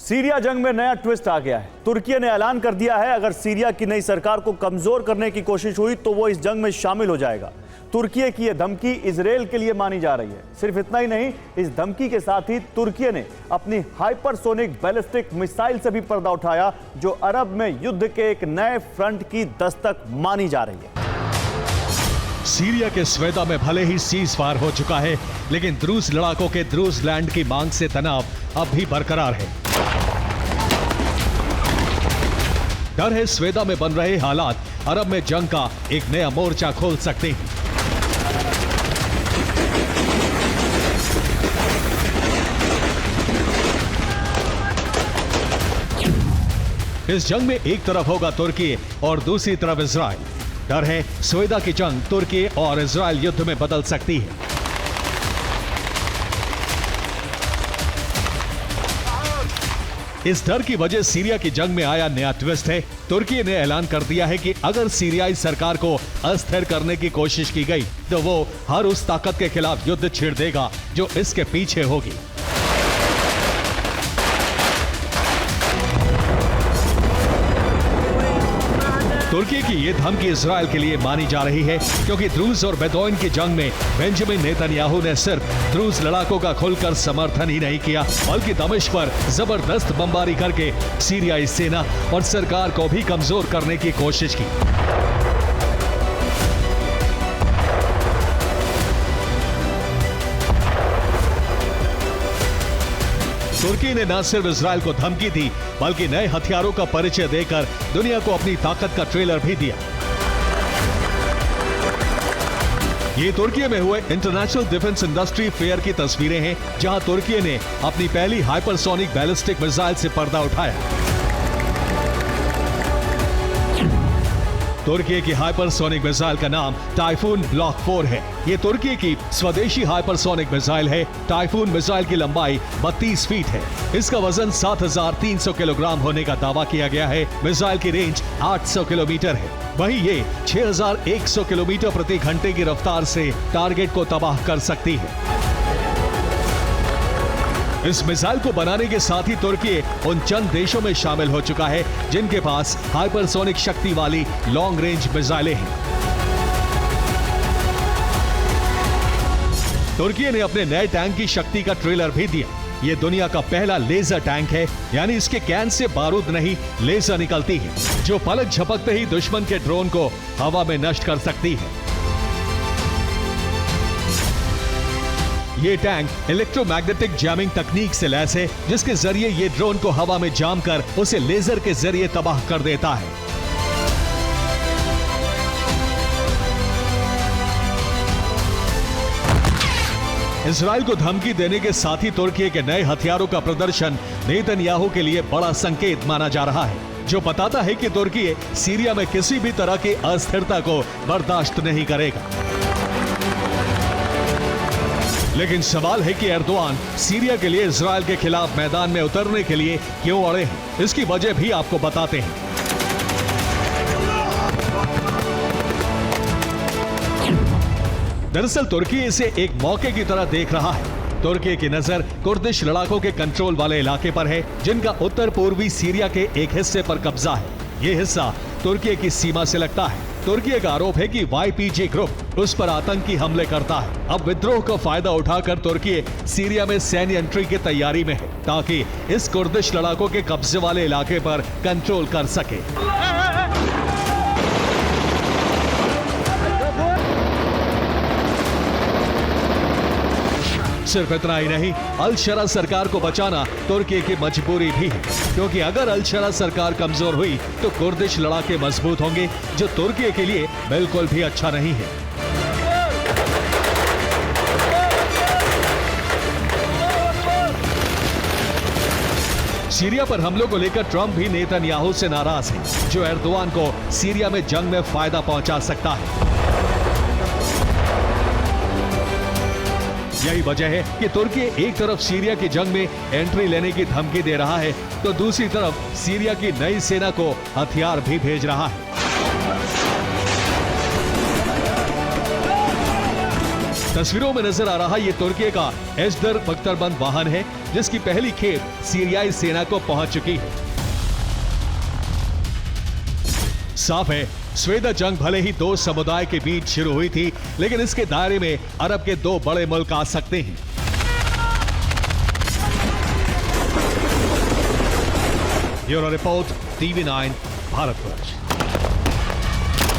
Syria जंग में नया ट्विस्ट आ गया है। तुर्की ने ऐलान कर दिया है अगर सीरिया की नई सरकार को कमजोर करने की कोशिश हुई तो वो इस जंग में शामिल हो जाएगा। तुर्की की यह धमकी इजराइल के लिए मानी जा रही है। सिर्फ इतना ही नहीं, इस धमकी के साथ ही तुर्की ने अपनी हाइपरसोनिक बैलिस्टिक मिसाइल से भी पर्दा उठाया, जो अरब में युद्ध के एक नए फ्रंट की दस्तक मानी जा रही है। सीरिया के स्वेदा में भले ही सीज फायर हो चुका है, लेकिन द्रूज लड़ाकों के द्रूज लैंड की मांग से तनाव अब भी बरकरार है। डर है स्वेदा में बन रहे हालात अरब में जंग का एक नया मोर्चा खोल सकते हैं। इस जंग में एक तरफ होगा तुर्की और दूसरी तरफ इजराइल। डर है स्वेदा की जंग तुर्की और इजराइल युद्ध में बदल सकती है। इस डर की वजह सीरिया की जंग में आया नया ट्विस्ट है। तुर्की ने ऐलान कर दिया है कि अगर सीरियाई सरकार को अस्थिर करने की कोशिश की गई तो वो हर उस ताकत के खिलाफ युद्ध छेड़ देगा जो इसके पीछे होगी। तुर्की की यह धमकी इजराइल के लिए मानी जा रही है, क्योंकि द्रूज और बेदौइन की जंग में बेंजामिन नेतन्याहू ने सिर्फ द्रूज लड़ाकों का खुलकर समर्थन ही नहीं किया, बल्कि दमिश्क पर जबरदस्त बमबारी करके सीरियाई सेना और सरकार को भी कमजोर करने की कोशिश की। तुर्की ने न सिर्फ इजराइल को धमकी दी, बल्कि नए हथियारों का परिचय देकर दुनिया को अपनी ताकत का ट्रेलर भी दिया। ये तुर्की में हुए इंटरनेशनल डिफेंस इंडस्ट्री फेयर की तस्वीरें हैं, जहां तुर्की ने अपनी पहली हाइपरसोनिक बैलिस्टिक मिसाइल से पर्दा उठाया। तुर्की की हाइपरसोनिक मिसाइल का नाम टाइफून ब्लॉक 4 है। ये तुर्की की स्वदेशी हाइपरसोनिक मिसाइल है। टाइफून मिसाइल की लंबाई 32 फीट है। इसका वजन 7,300 किलोग्राम होने का दावा किया गया है। मिसाइल की रेंज 800 किलोमीटर है। वहीं ये 6,100 किलोमीटर प्रति घंटे की रफ्तार से टारगेट को तबाह कर सकती है। इस मिसाइल को बनाने के साथ ही तुर्की उन चंद देशों में शामिल हो चुका है जिनके पास हाइपरसोनिक शक्ति वाली लॉन्ग रेंज मिसाइलें हैं। तुर्की ने अपने नए टैंक की शक्ति का ट्रेलर भी दिया। ये दुनिया का पहला लेजर टैंक है, यानी इसके कैन से बारूद नहीं लेजर निकलती है, जो पलक झपकते ही दुश्मन के ड्रोन को हवा में नष्ट कर सकती है। ये टैंक इलेक्ट्रोमैग्नेटिक जैमिंग तकनीक से लैस है, जिसके जरिए ये ड्रोन को हवा में जाम कर उसे लेजर के जरिए तबाह कर देता है। इजराइल को धमकी देने के साथ ही तुर्की के नए हथियारों का प्रदर्शन नेतन्याहू के लिए बड़ा संकेत माना जा रहा है, जो बताता है कि तुर्की सीरिया में किसी भी तरह की अस्थिरता को बर्दाश्त नहीं करेगा। लेकिन सवाल है कि एर्दोआन सीरिया के लिए इजराइल के खिलाफ मैदान में उतरने के लिए क्यों अड़े हैं। इसकी वजह भी आपको बताते हैं। दरअसल तुर्की इसे एक मौके की तरह देख रहा है। तुर्की की नजर कुर्दिश लड़ाकों के कंट्रोल वाले इलाके पर है, जिनका उत्तर पूर्वी सीरिया के एक हिस्से पर कब्जा है। ये हिस्सा तुर्की की सीमा से लगता है। तुर्की का आरोप है कि YPG ग्रुप उस पर आतंकी हमले करता है। अब विद्रोह का फायदा उठाकर तुर्की सीरिया में सैन्य एंट्री की तैयारी में है, ताकि इस कुर्दिश लड़ाकों के कब्जे वाले इलाके पर कंट्रोल कर सके। सिर्फ इतना ही नहीं, अल शरा सरकार को बचाना तुर्की की मजबूरी भी है, क्योंकि अगर अल शरा सरकार कमजोर हुई तो कुर्दिश लड़ाके मजबूत होंगे, जो तुर्की के लिए बिल्कुल भी अच्छा नहीं है। सीरिया पर हमलों को लेकर ट्रंप भी नेतन्याहू से नाराज है, जो एर्दोआन को सीरिया में जंग में फायदा पहुंचा सकता है। यही वजह है कि तुर्की एक तरफ सीरिया की जंग में एंट्री लेने की धमकी दे रहा है, तो दूसरी तरफ सीरिया की नई सेना को हथियार भी भेज रहा है। तस्वीरों में नजर आ रहा ये तुर्की का एजदर बख्तरबंद वाहन है, जिसकी पहली खेप सीरियाई सेना को पहुंच चुकी है। साफ है, स्वेदा जंग भले ही दो समुदाय के बीच शुरू हुई थी, लेकिन इसके दायरे में अरब के दो बड़े मुल्क आ सकते हैं। Bureau report, TV9, Bharatvarsh.